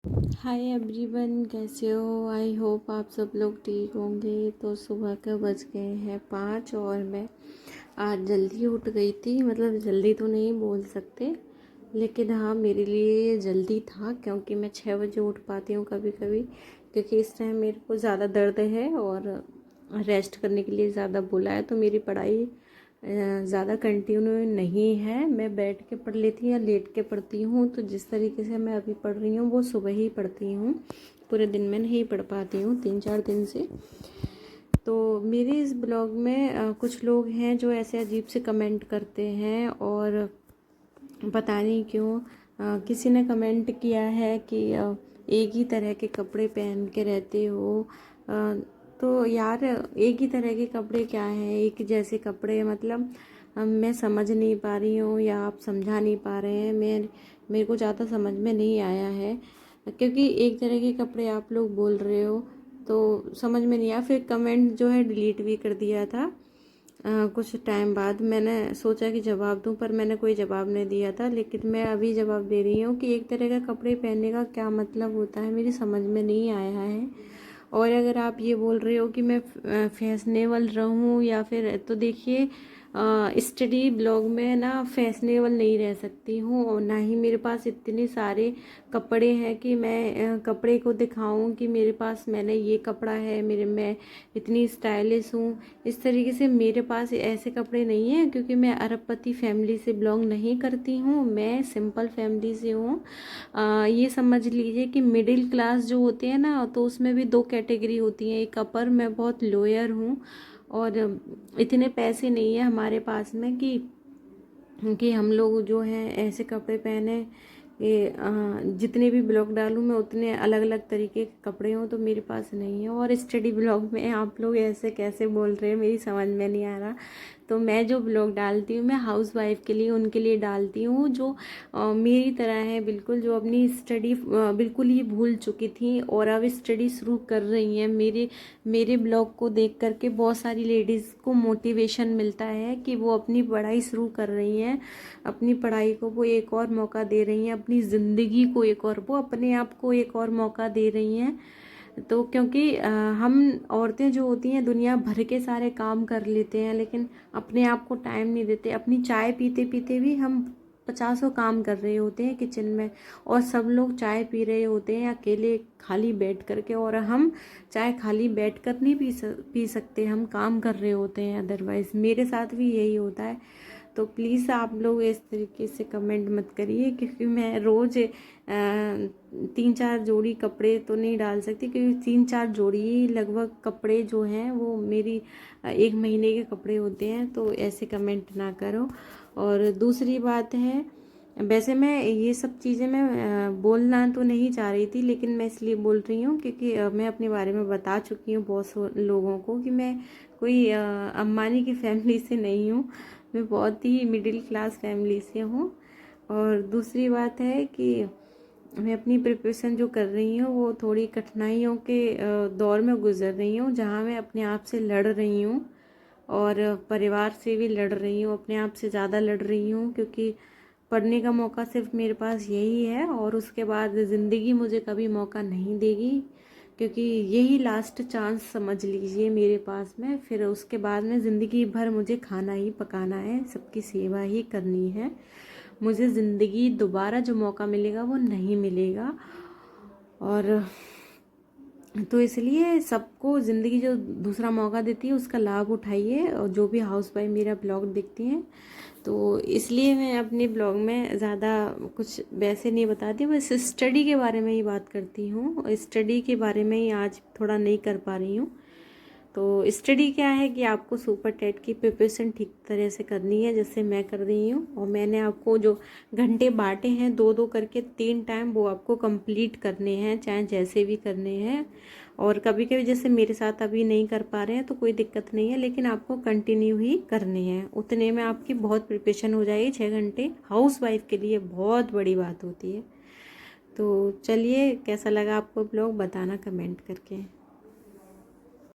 Hi everyone, कैसे हो। I hope आप सब लोग ठीक होंगे। तो सुबह के बज गए हैं 5 और मैं आज जल्दी उठ गई थी। मतलब जल्दी तो नहीं बोल सकते, लेकिन हाँ मेरे लिए जल्दी था, क्योंकि मैं 6 बजे उठ पाती हूँ कभी कभी, क्योंकि इस टाइम मेरे को ज़्यादा दर्द है और रेस्ट करने के लिए ज़्यादा बोला है। तो मेरी पढ़ाई ज़्यादा कंटिन्यू नहीं है, मैं बैठ के पढ़ लेती हूँ या लेट के पढ़ती हूँ। तो जिस तरीके से मैं अभी पढ़ रही हूँ वो सुबह ही पढ़ती हूँ, पूरे दिन में नहीं पढ़ पाती हूँ 3-4 दिन से। तो मेरे इस ब्लॉग में कुछ लोग हैं जो ऐसे अजीब से कमेंट करते हैं, और पता नहीं क्यों किसी ने कमेंट किया है कि एक ही तरह के कपड़े पहन के रहते हो। तो यार, एक ही तरह के कपड़े क्या हैं, एक जैसे कपड़े, मतलब मैं समझ नहीं पा रही हूँ या आप समझा नहीं पा रहे हैं। मेरे को ज़्यादा समझ में नहीं आया है, क्योंकि एक तरह के कपड़े आप लोग बोल रहे हो तो समझ में नहीं आया। फिर कमेंट जो है डिलीट भी कर दिया था। कुछ टाइम बाद मैंने सोचा कि जवाब दूं, पर मैंने कोई जवाब नहीं दिया था। लेकिन मैं अभी जवाब दे रही हूँ कि एक तरह का कपड़े पहनने का क्या मतलब होता है, मेरी समझ में नहीं आया है। और अगर आप ये बोल रहे हो कि मैं फैशनेबल रहूं या फिर, तो देखिए, स्टडी ब्लॉग में ना फैशनेबल नहीं रह सकती हूँ, और ना ही मेरे पास इतने सारे कपड़े हैं कि मैं कपड़े को दिखाऊं कि मेरे पास मैंने ये कपड़ा है, मैं इतनी स्टाइलिश हूँ। इस तरीके से मेरे पास ऐसे कपड़े नहीं हैं, क्योंकि मैं अरबपति फैमिली से बिलोंग नहीं करती हूँ, मैं सिंपल फैमिली से हूँ। ये समझ लीजिए कि मिडिल क्लास जो होते हैं ना, तो उसमें भी दो कैटेगरी होती हैं, एक अपर, मैं बहुत लोअर हूँ। और इतने पैसे नहीं है हमारे पास में कि हम लोग जो हैं ऐसे कपड़े पहने। ये जितने भी ब्लॉग डालूँ मैं उतने अलग अलग तरीके के कपड़े हों, तो मेरे पास नहीं है। और स्टडी ब्लॉग में आप लोग ऐसे कैसे बोल रहे हैं, मेरी समझ में नहीं आ रहा। तो मैं जो ब्लॉग डालती हूँ मैं हाउस वाइफ के लिए, उनके लिए डालती हूँ जो मेरी तरह है बिल्कुल, जो अपनी स्टडी बिल्कुल ही भूल चुकी थी और अब स्टडी शुरू कर रही हैं। मेरे ब्लॉग को देख करके बहुत सारी लेडीज़ को मोटिवेशन मिलता है कि वो अपनी पढ़ाई शुरू कर रही हैं, अपनी पढ़ाई को वो एक और मौका दे रही हैं, अपनी ज़िंदगी को एक और, वो अपने आप को एक और मौका दे रही हैं। तो क्योंकि हम औरतें जो होती हैं दुनिया भर के सारे काम कर लेते हैं, लेकिन अपने आप को टाइम नहीं देते। अपनी चाय पीते पीते भी हम 50 काम कर रहे होते हैं किचन में, और सब लोग चाय पी रहे होते हैं अकेले खाली बैठ करके, और हम चाय खाली बैठ कर नहीं पी सकते, हम काम कर रहे होते हैं। अदरवाइज़ मेरे साथ भी यही होता है। तो प्लीज़ आप लोग इस तरीके से कमेंट मत करिए, क्योंकि मैं रोज़ 3-4 जोड़ी कपड़े तो नहीं डाल सकती, क्योंकि 3-4 जोड़ी लगभग कपड़े जो हैं वो मेरी 1 महीने के कपड़े होते हैं। तो ऐसे कमेंट ना करो। और दूसरी बात है, वैसे मैं ये सब चीज़ें मैं बोलना तो नहीं चाह रही थी, लेकिन मैं इसलिए बोल रही हूँ क्योंकि मैं अपने बारे में बता चुकी हूँ बहुत लोगों को कि मैं कोई अंबानी की फैमिली से नहीं हूँ, मैं बहुत ही मिडिल क्लास फैमिली से हूँ। और दूसरी बात है कि मैं अपनी प्रिपरेशन जो कर रही हूँ वो थोड़ी कठिनाइयों के दौर में गुजर रही हूँ, जहाँ मैं अपने आप से लड़ रही हूँ और परिवार से भी लड़ रही हूँ, अपने आप से ज़्यादा लड़ रही हूँ, क्योंकि पढ़ने का मौका सिर्फ मेरे पास यही है, और उसके बाद ज़िंदगी मुझे कभी मौका नहीं देगी, क्योंकि यही लास्ट चांस समझ लीजिए मेरे पास में। फिर उसके बाद में ज़िंदगी भर मुझे खाना ही पकाना है, सबकी सेवा ही करनी है। मुझे ज़िंदगी दोबारा जो मौका मिलेगा वो नहीं मिलेगा। और तो इसलिए सबको ज़िंदगी जो दूसरा मौका देती है उसका लाभ उठाइए, और जो भी हाउस वाइफ मेरा ब्लॉग देखती हैं। तो इसलिए मैं अपने ब्लॉग में ज़्यादा कुछ वैसे नहीं बताती, बस स्टडी के बारे में ही बात करती हूँ। स्टडी के बारे में ही आज थोड़ा नहीं कर पा रही हूँ। तो स्टडी क्या है कि आपको सुपर टेट की प्रिपरेशन ठीक तरह से करनी है, जैसे मैं कर रही हूँ। और मैंने आपको जो घंटे बांटे हैं 2-2 करके 3 टाइम, वो आपको कंप्लीट करने हैं, चाहे जैसे भी करने हैं। और कभी कभी जैसे मेरे साथ अभी नहीं कर पा रहे हैं तो कोई दिक्कत नहीं है, लेकिन आपको कंटिन्यू ही करने हैं। उतने में आपकी बहुत प्रिपरेशन हो जाएगी। 6 घंटे हाउस वाइफ के लिए बहुत बड़ी बात होती है। तो चलिए, कैसा लगा आपको ब्लॉग बताना कमेंट करके।